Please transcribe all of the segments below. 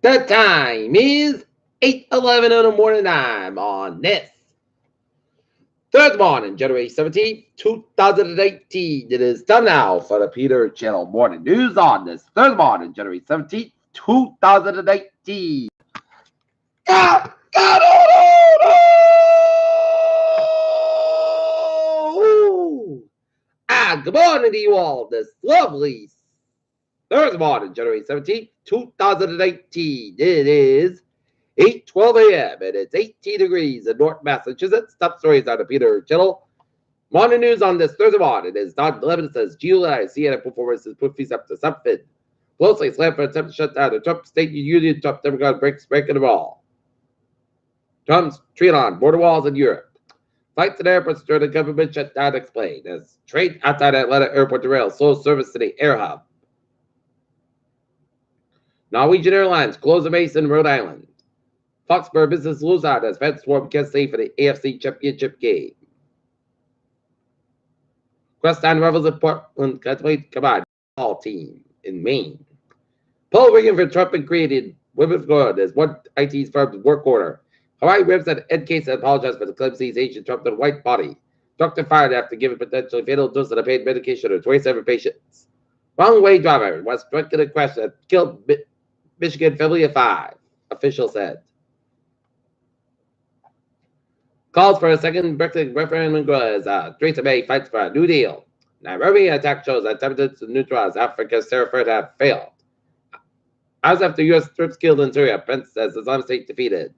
The time is 8:11 in the morning time on this Thursday morning, January 17th, 2018. It is time now for the Peter Channel Morning News on this Thursday morning, January 17th, 2018. God, good morning to you all this lovely Thursday morning, January 17th, 2018. It is 8:12 a.m. and it's 18 degrees in North Massachusetts. Top stories on the Peter Channel Morning News on this Thursday morning is Don Levin says GUI CNN performances put fees up to something. Closely slammed for attempt to shut down the Trump State Union. Trump Democrat breaking the ball. Trump's triathlon, border walls in Europe. Flights and airports during the government shutdown explained as train outside Atlanta airport derailed. Slow service to the air hub. Norwegian Airlines closed a base in Rhode Island. Foxborough business lose out as fans swarm Kansas City for the AFC Championship game. Quest on revels in Portland combined ball team in Maine. Paul Wiggins for Trump and created women's good as one IT firm's work order. Hawaii Ribs and Ed Case apologized for the claims he's agent Trump in a white body. Doctor fired after giving potentially fatal dose of the pain medication to 27 patients. Wrong way driver was struck in a crash that killed Michigan family of 5, officials said. Calls for a second Brexit referendum as Theresa May fights for a New Deal. Nairobi attack shows attempted to neutralize Africa's terror threat have failed. Hours after U.S. troops killed in Syria, Pence says Islamic State defeated.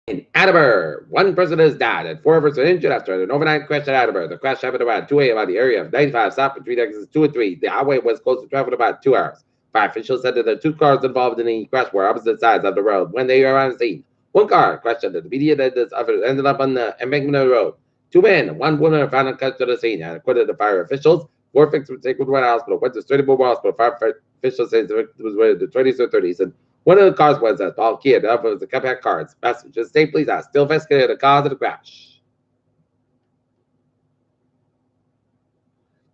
In Attleboro, one person has died and 4 others were injured after an overnight crash at Attleboro. The crash happened around 2 a.m. on the area of 95 South between exits 2 and 3. The highway was closed to traffic about 2 hours. Fire officials said that the 2 cars involved in the crash were opposite sides of the road. When they arrived on the scene, one car crashed into the median and the other ended up on the embankment of the road. 2 men and 1 woman are found unconscious at the scene. And according to fire officials, 4 victims were taken to one hospital. Went to Sturdy Mobile Hospital. Fire officials say the victim was in the 20s or 30s. And one of the cars was a tall kid. The other was a compact car. Passengers, state police are still investigating the cause of the crash.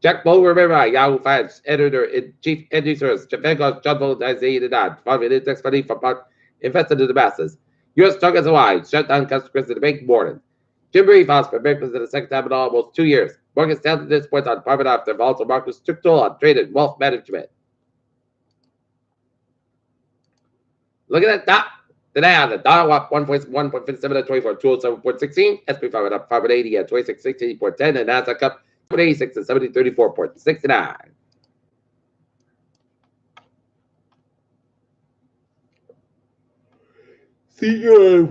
Jack Bull, remember, Yahoo Finance editor-in-chief editors, Javengos, John Bull, Isaiah Dad, Department of Index money from invested in the masses. U.S. targets Hawaii, shut down customers in the bank morning. Jim Reeve asked for Americans in the second time in almost 2 years. Morgan Stanley disappoints on private after also Marcus strict toll on trade and wealth management. Look at that. Today on the dollar up 1.57 at 24, 207.16. SP 500 up 580 at 26.16.10, and Nasdaq up 86 at 70.34.69. Senior the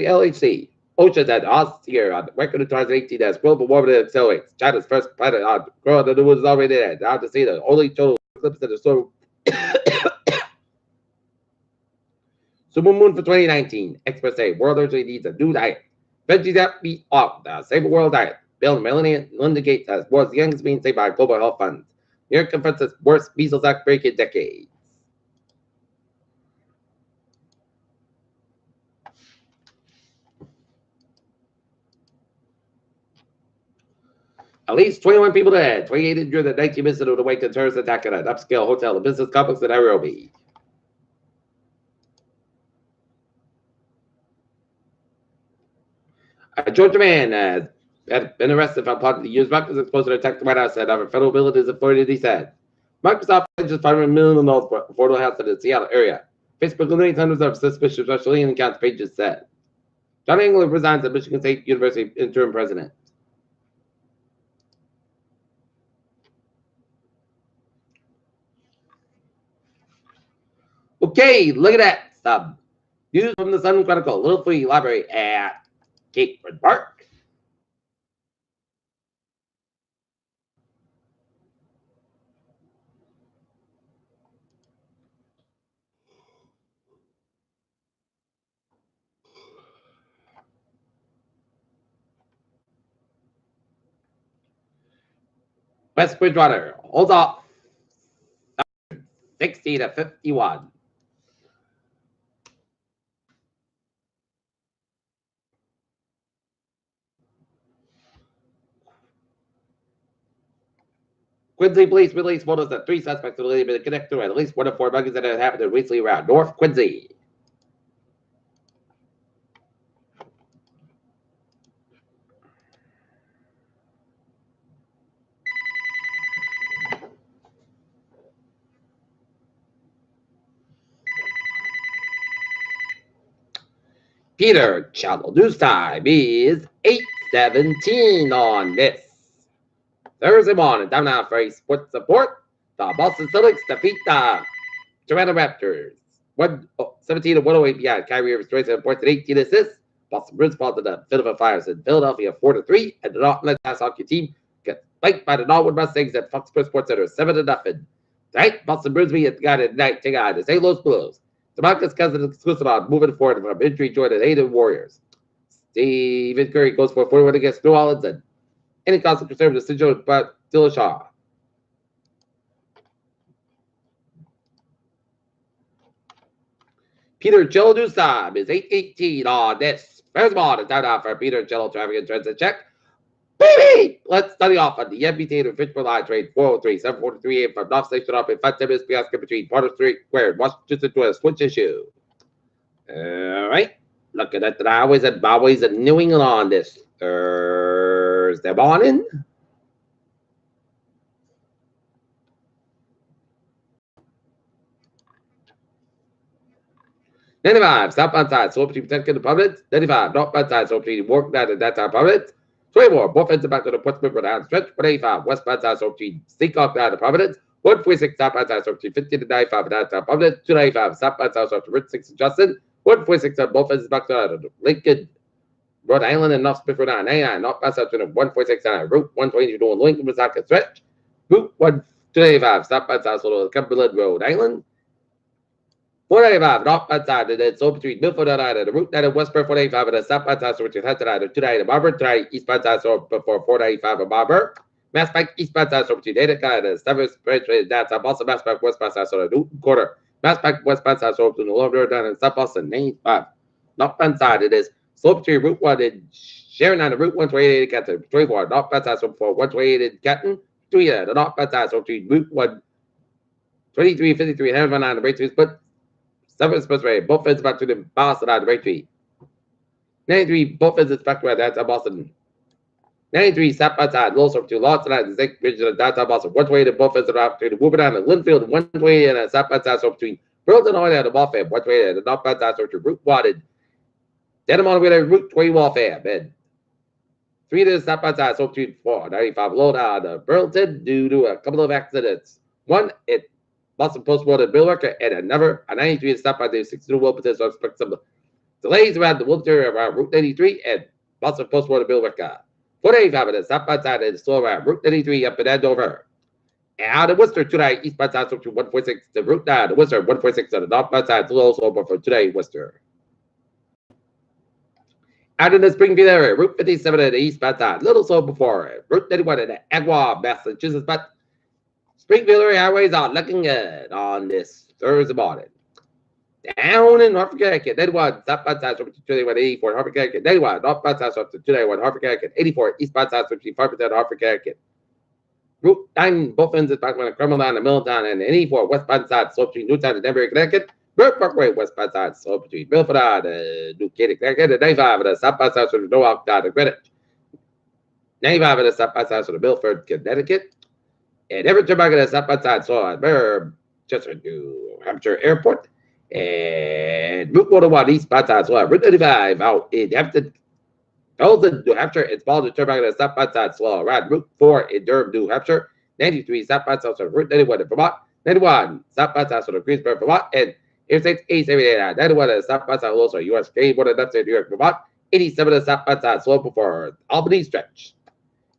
LHC. OSHA that last year on record of 2018 as global warming accelerates. China's first planet on growth that was already there. Now to see the only total eclipse in the solar Super Moon for 2019. Experts say world urgently needs a new diet. Veggies that beat off the Save the World diet. Bill Melanie Linda Gates as world's youngest being saved by global health funds. New York confronts worst measles outbreak in decades. At least 21 people dead, 28 injured, and 19 missing on the way to terrorist attack at an upscale hotel and business complex in Nairobi. A Georgia man had been arrested for plotting to use Microsoft exposure to attack the White House said over federal abilities authority, he said. Microsoft just $500 million for affordable housing in the Seattle area. Facebook eliminates hundreds of suspicious Russian accounts, pages said. John England resigns as Michigan State University interim president. Okay, look at that. Some news from the Sun Chronicle, Little Free Library at Capeford Park. West Bridgewater holds off 60 to 51. Quincy police released photos of 3 suspects related to the connector at least 1 of 4 muggings that had happened in recently around North Quincy. Peter, channel news time is 8:17 on this Thursday morning. Down now for a sports support. The Boston Celtics defeat the Toronto Raptors 117 to 108 behind. Kyrie Irving's 27 points and 18 assists. Boston Bruins fall to the Philadelphia Flyers in Philadelphia 4-3, and the Northland Ice Hockey team gets spiked by the Norwood Mustangs at Foxborough Sports Center 7-0. Tonight, Boston Bruins beat the tonight take on the St. Louis Blues. DeMarcus Cousins exclusive on moving forward from injury joined the Hayden Warriors. Stephen Curry goes for 41 against New Orleans, and any constant concern with the decision about Dillashaw. Peter Cello news time is 8:18 on this Thursday morning. Time now for Peter Cello traffic and transit check. Baby! Let's study off on the MBT to Fitchburg Line train 403, 743 from North Station up in 5 minutes Piasca between Porter Street Square and Washington to a switch issue. All right. Looking at the highways and byways in New England on this Thursday morning. '95 southbound side, slope between Kentucky and Providence. '95 northbound side, slope between Warwick and that time Providence. 24 both ends back to the Portsmouth River down stretch. 185 westbound side, slope between Seacock down to Providence. 146 southbound side, slope between 50 to 95 down to Providence. 295 southbound side, slope to Rich 6 and Justin. 146 on both ends back to Lincoln, Rhode Island, and North Smith, Rhode Island. 99 northbound side, 146 on Route 120 to Lincoln, Wisconsin stretch. Route 295 southbound side, slope to Cumberland, Rhode Island. 495 northbound side, and then so between Milford and the Route 9 and Westport 485 and the southbound side, which is Hunter and 290 and Barber, 290 eastbound side, so before 495 and Barber. Mass Pike eastbound side, so between Data and the 7th Street, that's also Mass Pike westbound side, so the Newton Quarter. Mass Pike westbound side, so between the Lower down and South Boston, 95. Northbound side, it is so between Route 1 and Sharon on the Route 128 in Canton, 24. Northbound side, so before 128 in Canton, 3. The northbound side, so between Route 1, 23, 53, and Heaven on the Breakthroughs, but 7 Expressway, both ends back to the Boston on the Breakthrough. 93, both ends back to downtown Boston. 93, southbound side, Lowsop to Lawson on the Zinc Bridge of downtown Boston. 128 and both ends are to the Woburn on the Linfield, 128 and a southbound side, so between Burlington Oil and the Waltham, 128 and the northbound side, so to Route 1 and Denham on the way to Route 20 Waltham. And 3 to the southbound side, so between 495 low down to Burlington due to a couple of accidents. 1 at Boston Post Road and Bill Worker, and a 93 is stopped by the 62 Wilmington, so expect some delays around the Wilmington around Route 93 and Boston Post Road and Bill Worker. 485 and southbound side and slow around Route 93 up and Andover. And out of Worcester, today, eastbound side, so to 146 to Route 9, Worcester, 146 on the northbound side, slow over for today, Worcester. Out in the Springfield area, Route 57 at the eastbound side, little slow before Route 31 in Agua, Massachusetts, but Springfield area highways are looking good on this Thursday morning. Down in Norfolk, Connecticut, 91, southbound side, from 281, Norfolk, Connecticut, 91, northbound side, from 291, Norfolk, Connecticut, 84, eastbound side, from 5% Norfolk, Connecticut. Route 9, both ends is back on the Cromwell down to Middletown, and 84, westbound side, slope between Newtown and Denver, Connecticut. Burke Parkway, westbound side, slope between Milford and New Canaan, Connecticut, and 95, and the southbound side, from Norwalk down to Greenwich. 95, and the southbound side, from Milford, Connecticut. And every turn back at the southbound side, so at Manchester, New Hampshire Airport. And Route 101 eastbound side, so at Route 95 out in Hampton, New Hampshire. It's ball to turn back at the southbound side, slow around Route 4 in Durham, New Hampshire. 93 southbound side, so Route 91 in Vermont. 91 southbound side, so to Greensburg, Vermont. And Interstate 8789, 91 at the southbound side, also U.S. Grade 1 in upstate New York, Vermont. 87 at the southbound side, slow before Albany stretch.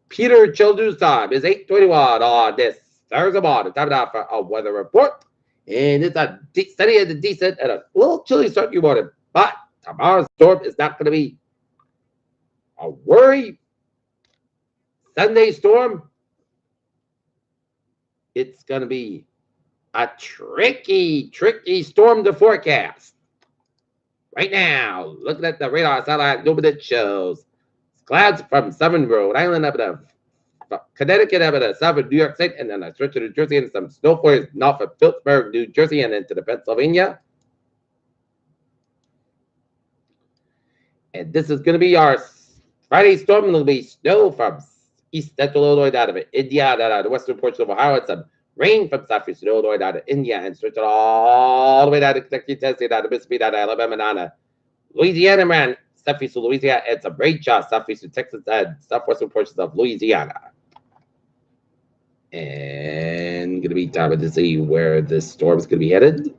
Peter Children's time is 8:21 on this Thursday morning. Time now for a weather report. And it's a steady and a decent and a little chilly start to morning. But tomorrow's storm is not going to be a worry. Sunday storm, it's going to be a tricky storm to forecast. Right now, looking at the radar satellite, nobody shows clouds from Southern Rhode Island up to Connecticut, up in south of New York State, and then I switch to New Jersey and some snow flurries north of Pittsburgh, New Jersey, and into the Pennsylvania. And this is going to be our Friday storm, and it'll be snow from east central Illinois down to India, down to the western portion of Ohio, and some rain from southeastern Illinois down to India, and stretch it all the way down to Kentucky, Tennessee, down to Mississippi, down to Alabama, down to Louisiana, man, southeastern Louisiana, and some rain showers southeastern Texas and southwestern portions of Louisiana. And going to be time to see where this storm is going to be headed.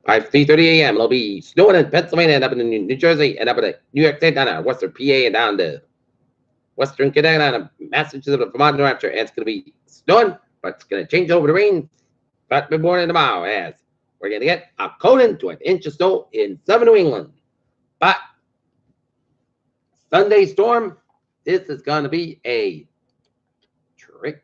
By 3:30 a.m., it'll be snowing in Pennsylvania and up in New Jersey and up in New York State, down to western PA and down to western Connecticut, down to Massachusetts, Vermont, New Hampshire. And it's going to be snowing, but it's going to change over to rain that morning tomorrow as we're going to get a coating to an inch of snow in southern New England. But Sunday storm, this is going to be a trick.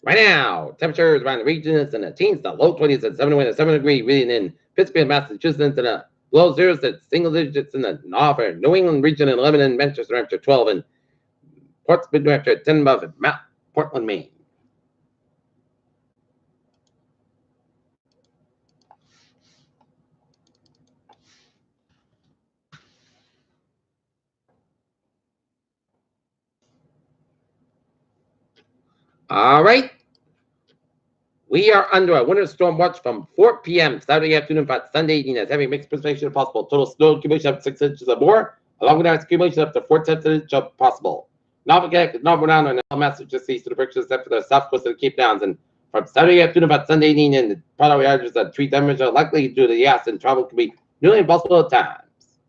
Right now, temperatures around the regions in the teens, the low 20s at 71 to 7 degree, reading in Pittsburgh, Massachusetts, and the low zeros at single digits in the northern New England region, and 11 in Manchester, New Hampshire, 12 in Portsmouth, New Hampshire, 10 above Mount Portland, Maine. All right. We are under a winter storm watch from 4 p.m. Saturday afternoon about Sunday evening as heavy mixed precipitation possible. Total snow accumulation up to 6 inches or more, along with that accumulation up to 4/10 inch of possible. Norfolk, Norfolk down and Massachusetts east to the Berkshires except for the south coast of the Cape Downs. And from Saturday afternoon about Sunday evening, and the probably averages of 3 temperature likely due to the ice and travel can be nearly impossible at times.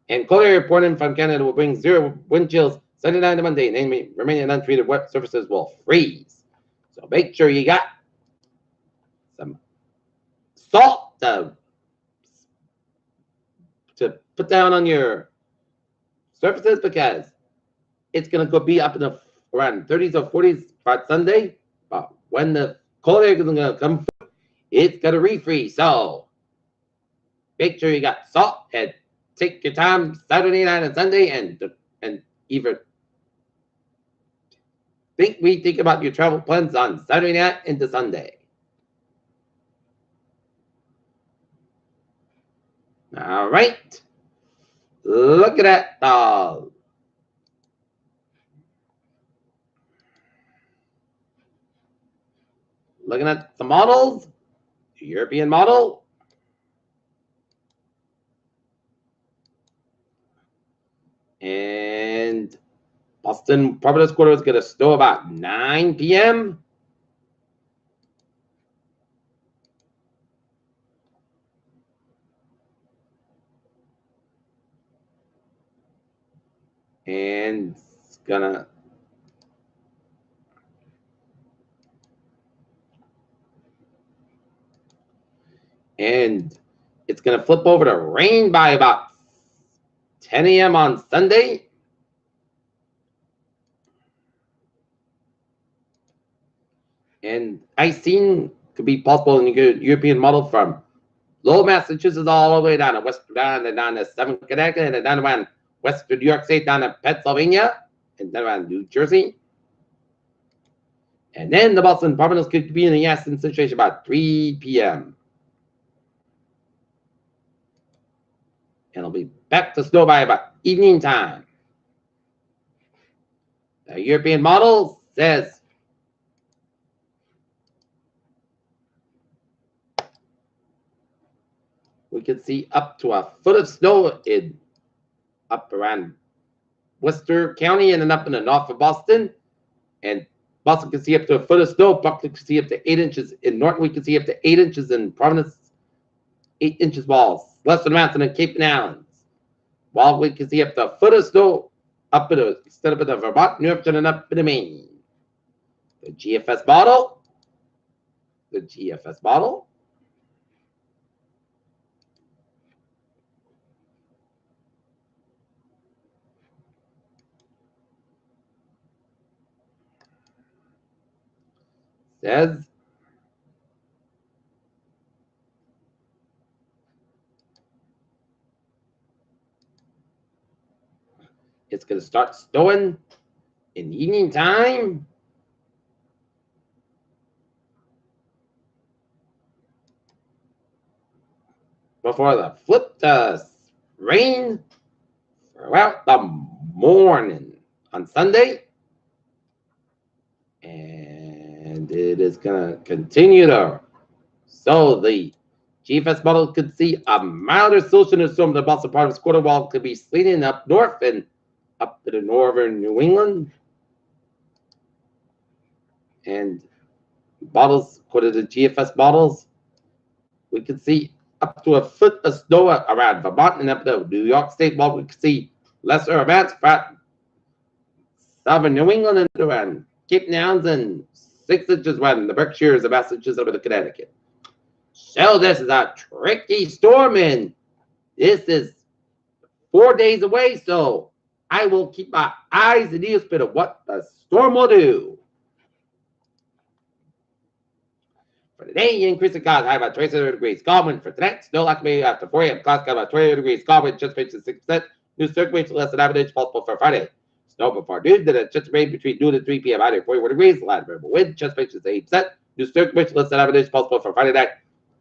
And colder reporting from Canada will bring 0 wind chills Sunday night to Monday, and remaining untreated wet surfaces will freeze. So make sure you got some salt to put down on your surfaces because it's going to be up in the around 30s or 40s by Sunday. But when the cold air is going to come, it's going to refreeze. So make sure you got salt and take your time Saturday night and Sunday and either think about your travel plans on Saturday night into Sunday. All right. Look at that dog. Looking at the models. European model. And Boston Providence quarter is going to snow about 9 p.m. And it's gonna flip over to rain by about 10 a.m. on Sunday. And icing could be possible in the European model from Lowell, Massachusetts, all the way down to Western, down to 7 Connecticut, and down around Western New York State, down to Pennsylvania, and then around New Jersey. And then the Boston Providence could be in the Aston situation about 3 p.m. And it'll be back to snow by about evening time. The European model says we could see up to a foot of snow up around Worcester County and then up in the north of Boston. And Boston can see up to a foot of snow. Buckley can see up to 8 inches. In Norton, we can see up to 8 inches. In Providence, 8 inches balls. Western Mountain and Cape Nowlands. While we can see up to a foot of snow up in instead of the Vermont, New Hampshire, and up in Maine. The GFS model. The GFS model. Says it's going to start snowing in the evening time. Before the flip to rain throughout the morning on Sunday. And it is going to continue to. So the GFS model could see a milder solution of storm. The Boston part of the quarter wall could be sleeting up north and up to the northern New England. And models, according to the GFS models, we could see up to a foot of snow around Vermont and up to New York State. While we could see lesser amounts for southern New England and around Cape Nowlands and 6 inches around the Berkshires, the Massachusetts, over the Connecticut. So this is a tricky storm, and this is 4 days away. So I will keep my eyes and ears open to what the storm will do. For today, increase in clouds, high about 27 degrees. Calm wind for tonight. Snow likely maybe after 4 a.m. Clouds got about 28 degrees. Calm wind just reaches 6%. New circulation less than average possible for Friday. Snow before noon. Then it just rain between noon and 3 p.m. Out of 41 degrees. Light variable wind just reaches 8%. New circulation less than average possible for Friday night.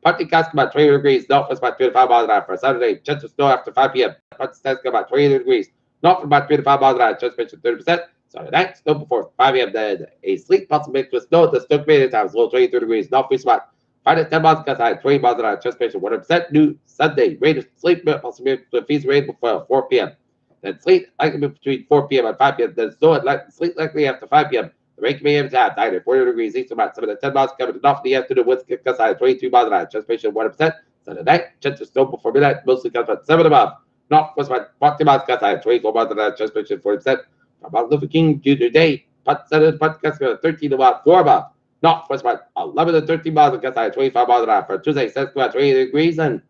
Partly clouds about 28 degrees. Northwest about 3 to 5 miles an hour for Saturday. Chance of snow after 5 p.m. Partly skies about 28 degrees. North from about 3 to 5 miles an hour. Just reaches 30%. Saturday night. Snow before 5 p.m. Then a sleet possible mixed with snow. The snow created times low 23 degrees. Northwest about 5 to 10 miles gust high, 20 miles an hour, just patient 100%. New Sunday, rate of sleep, possibly fees rate before 4 p.m. Then sleep likely between 4 p.m. and 5 p.m. Then snow and sleep likely after 5 p.m. The rate may have time, 9 to 40 degrees east, about 7 to 10 miles coming to north in the afternoon. Winds gust high, 22 miles an hour, just patient 100%. Sunday night, chance of snow before midnight, mostly comes about 7 above. Northwest about 40 miles gust high, 24 miles an hour, just patient 40%. From Martin Luther King Jr. Day, putt 7, putt gust 13 about 4 above. Northwest about 11 to 13 miles and gust high 25 miles an hour for Tuesday. Says about 28 degrees and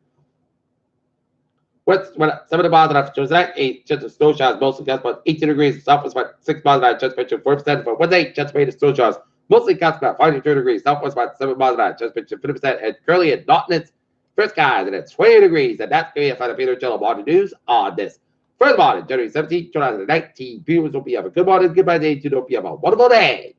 west about 7 miles an hour for Tuesday. 8 chance of snow showers, mostly gust about 18 degrees. Southwest about 6 miles an hour, chance of 4% for Wednesday. Chance of snow showers, mostly gust about 52 degrees. Southwest about 7 miles an hour, chance of 50%. And Curly and Norton, it's first skies and it's 20 degrees. And that's going to be a final Peter Jello morning news on this first morning, January 17th, 2019. Viewers, hope you have a good morning, goodbye day, to hope you have a wonderful day.